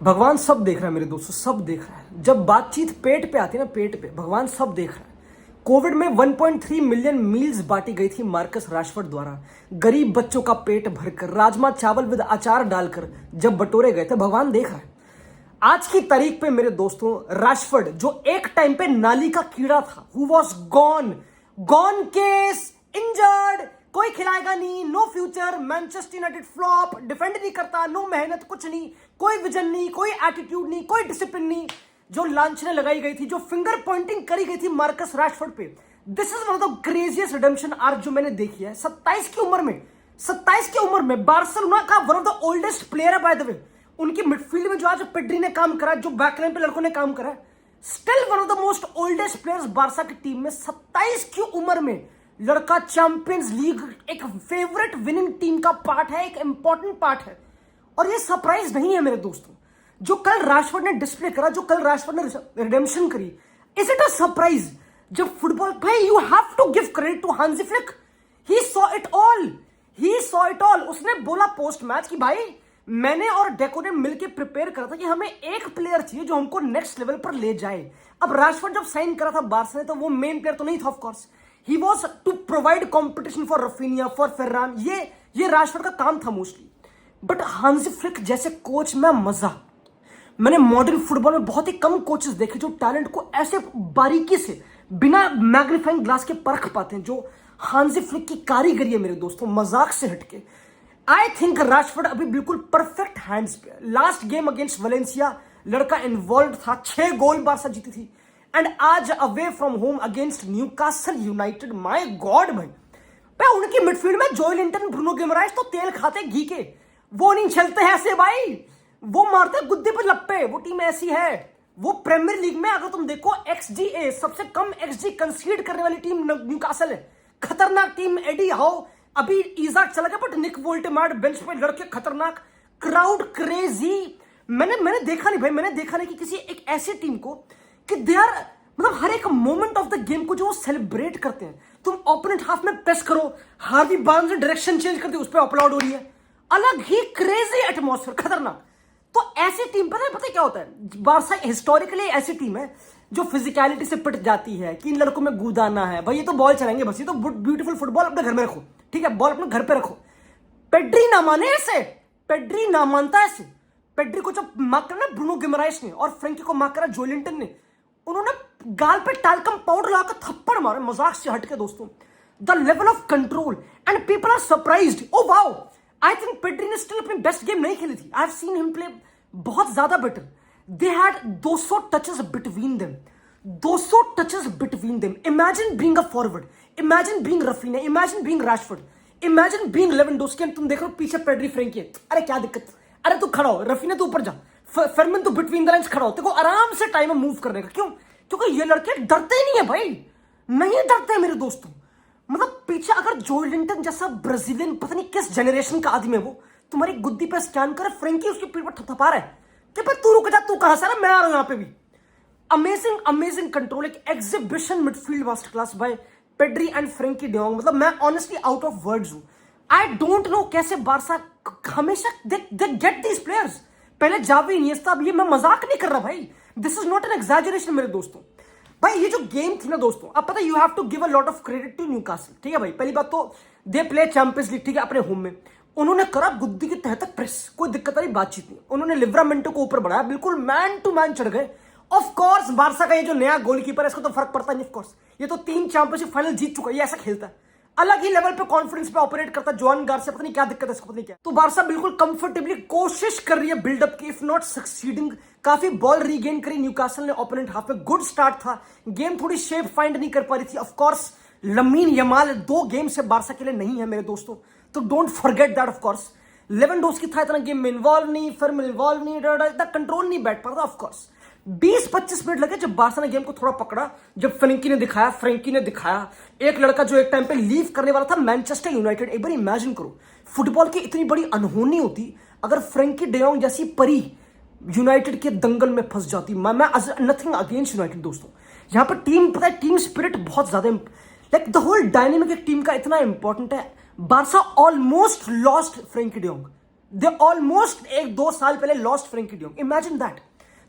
भगवान सब देख रहा है मेरे दोस्तों, सब देख रहा है। जब बातचीत पेट पे आती है ना, पेट पे, भगवान सब देख रहा है। कोविड में 1.3 मिलियन मील्स बांटी गई थी मार्कस राशफोर्ड द्वारा। गरीब बच्चों का पेट भरकर राजमा चावल विद अचार डालकर जब बटोरे गए थे, भगवान देख रहा है। आज की तारीख पे मेरे दोस्तों, राशफोर्ड जो एक टाइम पे नाली का कीड़ा था, who was gone, gone case, injured, कोई खिलाएगा नहीं, no future, Manchester United flop, defend नहीं करता, नो मेहनत, कुछ नहीं, कोई विजन नहीं, कोई एटीट्यूड नहीं, कोई डिसिप्लिन नहीं, जो लांछनें लगाई गई थी, जो फिंगर पॉइंटिंग करी गई थी मार्कस राशफोर्ड पे। This is one of the craziest redemption arc जो मैंने देखी है। 27 की उम्र में, 27 की उम्र में बार्सिलोना का one of the oldest player है बाय द वे। उनकी मिडफील्ड में जो आज पेड्री ने काम करा, जो बैकलाइन पे लड़कों ने काम करा, still one of the most oldest players Barça की टीम में। 27 की उम्र में लड़का चैंपियंस लीग, एक फेवरेट विनिंग टीम का पार्ट है, एक इंपॉर्टेंट पार्ट है। और ये सरप्राइज नहीं है मेरे दोस्तों, जो कल राशफोर्ड ने डिस्प्ले करा, जो कल राशफोर्ड ने रिडेम्पशन करी, इज इट अ सरप्राइज? जब फुटबॉल भाई, you have to give credit to Hansi Flick, he saw it all, he saw it all. उसने बोला पोस्ट मैच कि भाई, मैंने और डेको ने मिलकर प्रिपेयर करा था कि हमें एक प्लेयर चाहिए जो हमको नेक्स्ट लेवल पर ले जाए। अब राशफोर्ड जब साइन करा था बार्सा ने, तो वो मेन प्लेयर तो नहीं था, of course he was to provide competition for Raphinha, for Ferran, ये राशफोर्ड का काम था मोस्टली। बट हांजी फ्लिक जैसे कोच में मजा, मैंने मॉडर्न फुटबॉल में बहुत ही कम कोचेस देखे जो टैलेंट को ऐसे बारीकी से बिना मैग्नीफाइंग ग्लास के परख पाते हैं, जो हांजी फ्लिक की कारीगरी है मेरे दोस्तों, मजाक से हटके। आई थिंक राशफोर्ड अभी बिल्कुल परफेक्ट हैंड्स पे। लास्ट गेम अगेंस्ट वलेंसिया लड़का इन्वॉल्व था, 6 गोल बारसा जीती थी। एंड आज away from home against Newcastle United, my God भाई उनकी मिडफील्ड में जोएलिंटन, ब्रूनो गिमराइस तो तेल खाते घी के, वो नहीं चलते हैं ऐसे भाई, वो मारते गुद्दे पे लप्पे। वो टीम ऐसी है। वो प्रीमियर लीग में अगर तुम देखो, XGA सबसे कम XG कंसीड करने वाली टीम न्यूकासल है। खतरनाक टीम। एडी हाउ, अभी इजाक चला गया, बट निक वोल्टेमार्ड बेंच पे लड़के खतरनाक, क्राउड क्रेजी। मैंने देखा नहीं भाई, मैंने देखा नहीं कि किसी एक ऐसी टीम को कि दे आर, मतलब हर एक मोमेंट ऑफ द गेम को जो वो सेलिब्रेट करते हैं। तुम ओपोनेंट हाफ में प्रेस करो, हार्वी बार्न्स ने डायरेक्शन चेंज कर दी, उस पर अपलोड हो रही है, अलग ही क्रेजी एटमॉस्फेयर, खतरनाक। तो ऐसी टीम पता क्या होता है, बारसा हिस्टोरिकली ऐसी टीम है जो फिजिकलिटी से पिट जाती है कि इन लड़कों में गुदाना है, भाई ये तो बॉल चलाएंगे बस, ये तो ब्यूटीफुल फुटबॉल अपने घर में रखो, ठीक है, बॉल अपने घर पे रखो। पेड्री ना माने ऐसे, पेड्री ना मानता ऐसे। पेड्री को जब मार्क करा ना ब्रूनो गिमराइस ने, और फ्रेंकी को मार्क करा जोएलिंटन ने, उन्होंने गाल पे टाल्कम पाउडर लगाकर थप्पड़ मारे, मजाक से हटके दोस्तों। The level of control, and people are surprised, oh wow. I think Pedri ने स्टिल अपनी बेस्ट गेम नहीं खेली थी। I have seen him play बहुत ज्यादा better. They had 200 touches between them, 200 touches between them. Imagine being a forward, imagine being Raphinha, imagine being Rashford, imagine being Lewandowski. तुम देख रहे हो पीछे पेड्री, फ्रेंकी, अरे क्या दिक्कत, अरे तू खड़ा हो, रफीना तू ऊपर जा, फेरमिन तू बिटवीन द लाइंस खड़ा हो, तेरे को आराम से टाइम है मूव करने का। क्यों? क्योंकि ये लड़के डरते ही नहीं है भाई, नहीं डरते मेरे दोस्तों। मतलब पीछे अगर जोएलिंटन जैसा ब्राजीलियन, पता नहीं किस जनरेशन का आदमी है वो, तुम्हारी गुद्दी पे स्कैन करे, फ्रेंकी उसकी पीठ पर थपथपा रहा है कि भाई तू रुक जा, तू कहां से आ रहा, मैं आ रहा हूं यहां पे भी। अमेजिंग अमेजिंग कंट्रोल, एक exhibition midfield master class by Pedri and Frenkie de Jong. मतलब मैं ऑनेस्टली आउट ऑफ वर्ड्स हूं। आई डोंट नो कैसे बारसा हमेशा दे गेट दीज प्लेयर्स। पहले जावी इनिएस्टा, अब ये मैं मजाक नहीं कर रहा भाई, this is not an exaggeration मेरे दोस्तों। भाई ये जो गेम थी ना दोस्तों, अब पता है, you have to give a lot of credit to Newcastle, ठीक है भाई। पहली बात तो दे प्ले चैंपियंस लीग, ठीक है, अपने होम में उन्होंने करा गुद्दी के तह तक प्रेस, कोई दिक्कत वाली बातचीत नहीं। उन्होंने लिवरामेंटो को ऊपर बढ़ाया, बिल्कुल मैन टू मैन चढ़ गए। ऑफ कोर्स बारसा का ये जो नया गोलकीपर है, इसको तो फर्क पड़ता नहीं, ऑफ कोर्स ये तो 3 चैंपियनशिप फाइनल जीत चुका है, ये ऐसा खेलता है, अलग ही लेवल पे कॉन्फिडेंस पे ऑपरेट करता है। जॉन गार्सिया, पता नहीं क्या दिक्कत है इसको, पता नहीं क्या। तो बारसा बिल्कुल कंफर्टेबली कोशिश कर रही है बिल्डअप की, इफ नॉट सक्सीडिंग। काफी बॉल रीगेन करी न्यूकासल ने ओपोनेंट हाफ में, गुड स्टार्ट था, गेम थोड़ी शेप फाइंड नहीं कर पा रही थी। Of course lamin Yamal 2 game से बारसा के लिए नहीं है मेरे दोस्तों, तो don't forget that. Of course Lewandowski था इतना गेम में इन्वॉल्व नहीं, फिर में इन्वॉल्व नहीं, इतना कंट्रोल नहीं बैठ पा रहा। ऑफ कोर्स 20-25 मिनट लगे जब बारसा ने गेम को थोड़ा पकड़ा, जब फ्रेंकी ने दिखाया एक लड़का जो एक टाइम पे लीव करने वाला था मैनचेस्टर यूनाइटेड। एक बार इमेजिन करो, फुटबॉल की इतनी बड़ी अनहोनी होती अगर फ्रेंकी डे जॉन्ग जैसी परी यूनाइटेड के दंगल में फंस जाती। मैं नथिंग अगेंस्ट यूनाइटेड दोस्तों, यहां पर टीम, पता है, टीम स्पिरिट बहुत ज्यादा, लाइक द होल डायनेमिक एक टीम का इतना इंपॉर्टेंट है। Barca almost lost Frenkie de Jong, they almost 1-2 साल पहले lost Frenkie de Jong. Imagine that,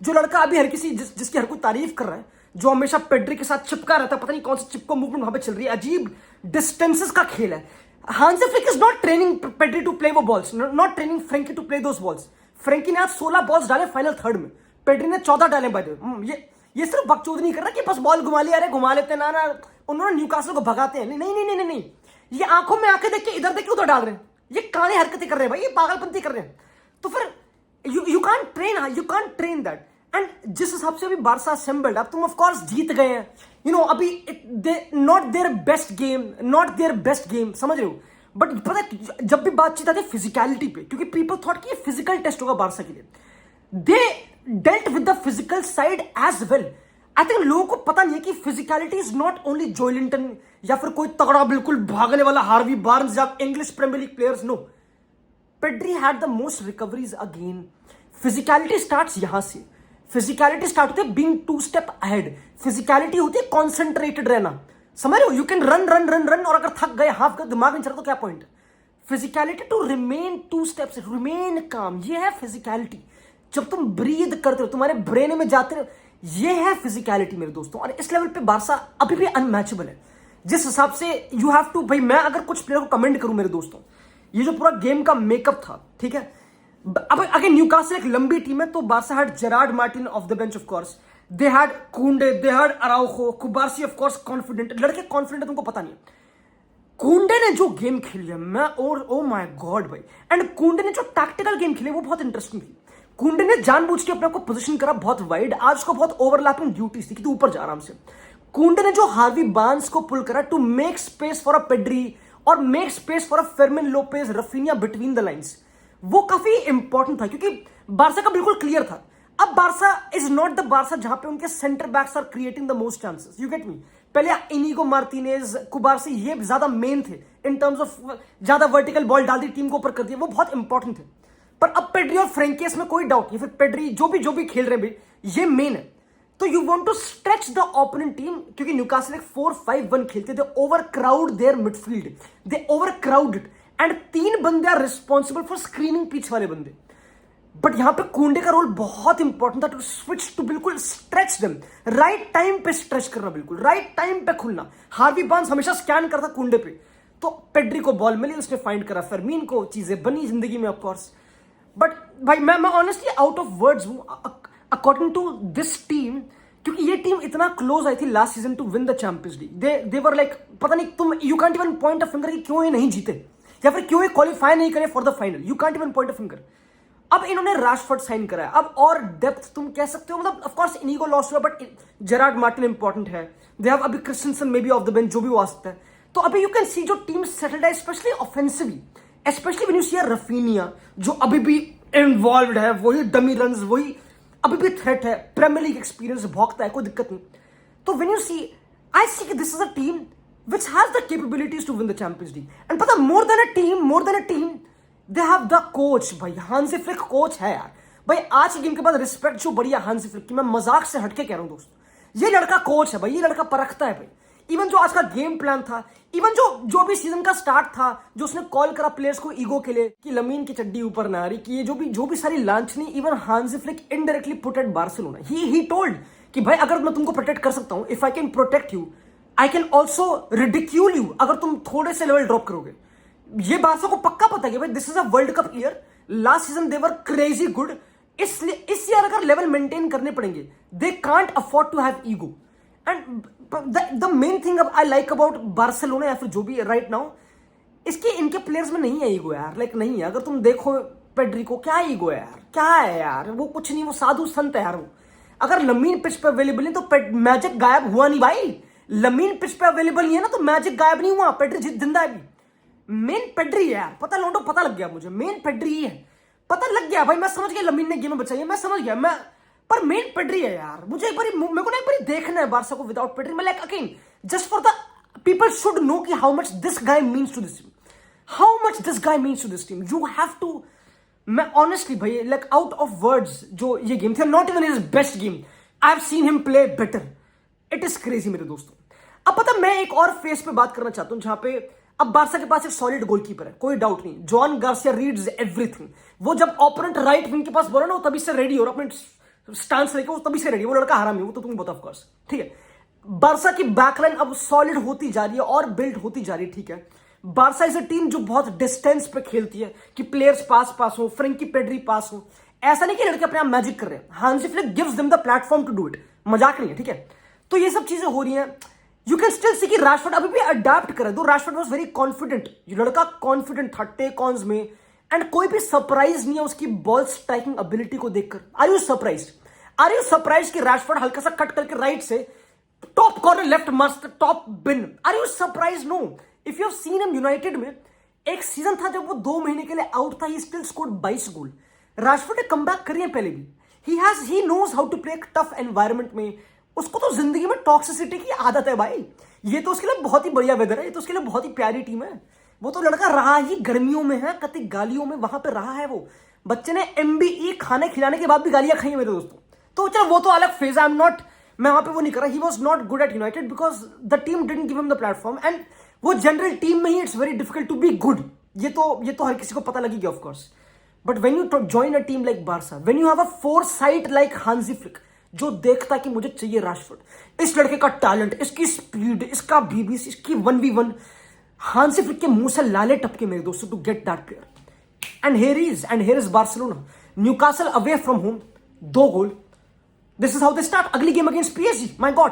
जो लड़का अभी हर किसी जिसकी हर कोई तारीफ कर रहा है, जो हमेशा पेड्री के साथ चिपका रहता है, पता नहीं कौन सी चिपको मूवमेंट वहां पे चल रही है, अजीब डिस्टेंसेस का खेल है। Hansi Flick is not training Pedri to play वो balls, not training Frenkie to play those balls. Frenkie ने आज 16 बॉल्स डाले फाइनल थर्ड में, पेड्री ने 14 डाले। बाय द वे ये सिर्फ बकचोद नहीं कर रहा कि बस बॉल घुमा लिया, अरे घुमा लेते ना ना, उन्होंने न्यूकासल को भगाते हैं। नहीं नहीं नहीं नहीं नहीं, ये आंखों में आंखें देख के इधर देख के उधर डाल रहे हैं, ये काली हरकतें कर रहे हैं भाई, ये पागलपंती कर रहे हैं। तो फिर you can't train that. And जिस हिसाब से अभी बारसा असेंबल्ड, अब तुम ऑफ कोर्स जीत गए हैं, अभी नॉट देयर बेस्ट गेम, समझ रहे हो। बट पता है जब भी बातचीत आती है फिजिकलिटी पे, क्योंकि पीपल थॉट कि ये फिजिकल टेस्ट होगा बारसा के लिए, they dealt with the physical side as well. I think लोगों को पता नहीं है कि physicality is not only Joelinton या फिर कोई तगड़ा बिल्कुल भागने वाला हार्वी बार्न्स या English Premier League players. No, Pedri had the most recoveries again. Physicality starts यहां से, फिजिकलिटी स्टार्ट होती है बीइंग 2 स्टेप अहेड। फिजिकलिटी होती है कॉन्सेंट्रेटेड रहना, समझ रहे हो। You can run run run run और अगर थक गए, हाफ गए, दिमाग नहीं चल रहा तो क्या point. Physicality to remain 2 steps, remain calm, ये है फिजिकलिटी। जब तुम ब्रीद करते हो, तुम्हारे ब्रेन में जाते हो, ये है फिजिकलिटी मेरे दोस्तों। और इस लेवल पे बारसा अभी भी अनमैचेबल है। जिस हिसाब से यू हैव टू, भाई मैं अगर कुछ प्लेयर को कमेंट करूं मेरे दोस्तों, ये जो पूरा गेम का मेकअप था, ठीक है। अब अगर न्यूकासल एक लंबी टीम है, तो Barca had Gerard Martin off the bench, of course they had Kounde, they had Araujo, Cubarsi of course confident, लड़के कॉन्फिडेंट है, तुमको पता नहीं। कुंडे ने जो गेम खेली है, मैं और ओ माय गॉड भाई। एंड कुंडे ने जो टैक्टिकल गेम खेली वो बहुत इंटरेस्टिंग थी। कुंडे ने जानबूझ के अपने को पोजीशन करा बहुत वाइड, आज उसको बहुत ओवरलैपिंग ड्यूटीज थी कि तू ऊपर जा आराम से। कुंडे ने जो हार्वी बार्न्स को पुल करा to make space for a Pedri और make space for a Fermin Lopez, Raphinha between the lines, वो काफी इंपॉर्टेंट था क्योंकि बारसा का बिल्कुल क्लियर था। अब Barca is not the Barca जहां पे उनके centre backs are creating the most chances, you get me. पहले इनिगो मार्टिनेज, कुबार्सी, ये ज्यादा मेन थे इन टर्म्स ऑफ ज्यादा वर्टिकल बॉल डाल दी, टीम को ऊपर कर दिया, वो बहुत इंपॉर्टेंट थे। पर अब पेड्री और फ्रैंकी, इसमें कोई डाउट नहीं, फिर पेड्री जो भी खेल रहे हैं भाई, ये मेन है। तो you want to stretch the opponent team, क्योंकि न्यूकासल एक 4-5-1 खेलते, they over crowd their midfield, they over crowded, and 3 बंदे are responsible for screening pitch वाले बंदे। बट यहां पे कुंडे का रोल बहुत इंपॉर्टेंट था टू स्विच, टू बिल्कुल स्ट्रेच देम, राइट टाइम पे स्ट्रेच करना, बिल्कुल राइट टाइम पे खुलना। हार्वी बार्न्स हमेशा स्कैन करता कुंडे पे, तो पेड्री को बॉल मिली, उसने फाइंड करा, फर्मीन को चीजें बनी जिंदगी में, ऑफ कोर्स। बट भाई मैं ऑनेस्टली आउट ऑफ वर्ड्स हूं अकॉर्डिंग टू दिस टीम, क्योंकि ये टीम इतना क्लोज आई थी last season two win the champions league. They were like, पता नहीं तुम, you can't even point of finger कि क्यों ये नहीं जीते या फिर क्यों ये क्वालिफाई नहीं करे for the final, you can't even point of finger. अब इन्होंने राशफोर्ड साइन करा है, अब और डेप्थ तुम कह सकते हो, मतलब ऑफ कोर्स इनिगो लॉस हुआ, बट जेरार्ड मार्टिन इंपॉर्टेंट है, दे हैव अभी Christensen may be off the bench, जो भी वो आ सकता है। तो अभी यू कैन सी जो टीम सेटल्ड है, specially offensively, specially when you see Raphinha जो अभी भी इन्वॉल्व है, वही डमी रन्स, वही अभी भी थ्रेट है, प्रीमियर लीग एक्सपीरियंस, भौंकता है, कोई दिक्कत नहीं। तो व्हेन यू सी, आई सी कि this is a team which has the capabilities to win the Champions League. And पता, more than a team, they have the coach भाई, हांसी फ्लिक कोच है यार भाई। आज की गेम के बाद रिस्पेक्ट जो बढ़िया हांसी फ्लिक की, मैं मजाक से हटके कह रहा हूं दोस्तों, ये लड़का कोच है भाई, ये लड़का परखता है भाई। इवन जो आज का गेम प्लान था, इवन जो भी सीजन का स्टार्ट था, जो उसने कॉल करा प्लेयर्स को ईगो के लिए कि लमीन की चड्डी ऊपर ना आ रही, कि ये जो भी सारी लांछनी, even Hansi Flick indirectly put at Barcelona. He told कि भाई अगर मैं तुमको प्रोटेक्ट कर सकता हूं, if I can protect you, I can also ridicule you अगर तुम थोड़े से लेवल ड्रॉप करोगे। ये बारसा को पक्का पता है कि भाई this is a world cup year, last season they were crazy good, इसलिए इस ईयर अगर लेवल मेंटेन करने पड़ेंगे, they can't afford to have ego. And the main thing I like about Barcelona या फिर जो भी राइट नाउ, इसके इनके प्लेयर्स में नहीं है ईगो यार, लाइक नहीं है। अगर तुम देखो पेड्री को, क्या ईगो है यार, क्या है यार, वो कुछ नहीं, वो साधु संत है यार वो। अगर लमीन पिच पे अवेलेबल नहीं तो मैजिक गायब हुआ नहीं भाई, लमीन पिच पे अवेलेबल नहीं है ना तो मैजिक गायब नहीं हुआ, पेड्री जिंदा है भी। मेन पेड्री है यार, पता लोडो, पता लग गया मुझे, मेन पेड्री ही है, पता लग गया भाई, मैं समझ गया लमीन ने गेम में बचाई है, मैं समझ गया, मैं पर मेन पेड्री है यार। मुझे एक बार, मेरे को ना एक बार देखना है बारसा को विदाउट पेड्री, मैं like again just for the people should know कि how much this guy means to this team, how much this guy means to this team, you have to. मैं ऑनेस्टली भाई like out of words जो ये game थे, not even his best game, I have seen him play better, it is crazy मेरे दोस्तों। अब पता मैं एक और फेस पे बात करना चाहता हूं जहां पे अब बारसा के पास एक सॉलिड गोलकीपर है, कोई डाउट नहीं, जॉन गार्सिया रीड्स एवरीथिंग। वो जब ओपोनेंट राइट विंग के पास बोला ना, वो तभी से रेडी हो रहा, अपने स्टांस लेके वो तभी से रेडी। वो लड़का हरामी है, वो तो तुम बताओ, ऑफ कोर्स, ठीक है। बारसा की बैकलाइन अब सॉलिड होती जा रही है और बिल्ड होती जा रही है, ठीक है। बारसा इज अ टीम जो बहुत डिस्टेंस पे खेलती है कि प्लेयर्स पास हो, फ्रेंकी पेड्री पास हो। ऐसा नहीं कि लड़के अपने आप मैजिक कर रहे हैं, Hansi Flick gives them the platform to do it, मजाक नहीं है, ठीक है। तो ये सब चीजें हो रही हैं। यू कैन स्टिल सी कि राशफोर्ड अभी भी अडेप्ट करे, दो राशफोर्ड वाज वेरी कॉन्फिडेंट, ये लड़का कॉन्फिडेंट था टेक ऑन्स में, एंड कोई भी सरप्राइज नहीं है उसकी बॉल स्ट्राइकिंग एबिलिटी को देखकर। आर यू सरप्राइज कि राशफोर्ड हल्का सा कट करके राइट से टॉप कॉर्नर लेफ्ट मस्त top bin, are you surprise? No. If you have seen him United में, एक सीजन था जब वो 2 महीने के लिए आउट था, he still scored 22 goal. Rashford ने कमबैक करी है पहले भी, he knows how to play एक टफ एनवायरनमेंट में। उसको तो जिंदगी में टॉक्सिसिटी की आदत है भाई, ये तो उसके लिए बहुत ही बढ़िया वेदर है, ये तो उसके लिए बहुत ही प्यारी टीम है। वो तो लड़का रहा ही गर्मियों में है, कति गालियों में वहां पे रहा है। वो बच्चे ने MBE खाने खिलाने के बाद भी गालियां खाई है मेरे दोस्तों। तो चलो वो तो अलग फेज, मैं वहां पे वो नहीं कर रहा। He was not good at United because the team didn't give him the platform, and वो जनरल टीम में ही it's very difficult to be good. ये तो हर किसी को पता लगेगी of course. But when you join a team like Barca, when you have a foresight like Hansi Flick, जो देखता कि मुझे चाहिए राशफोर्ड, इस लड़के का टैलेंट, इसकी स्पीड, इसका BBC, इसकी 1v1, हांसी फ्लिक के मुंह से लाले टपके मेरे दोस्तों to get that player. And here is Barcelona, Newcastle away from home, 2 goal. This is how they start अगली game against PSG, my God.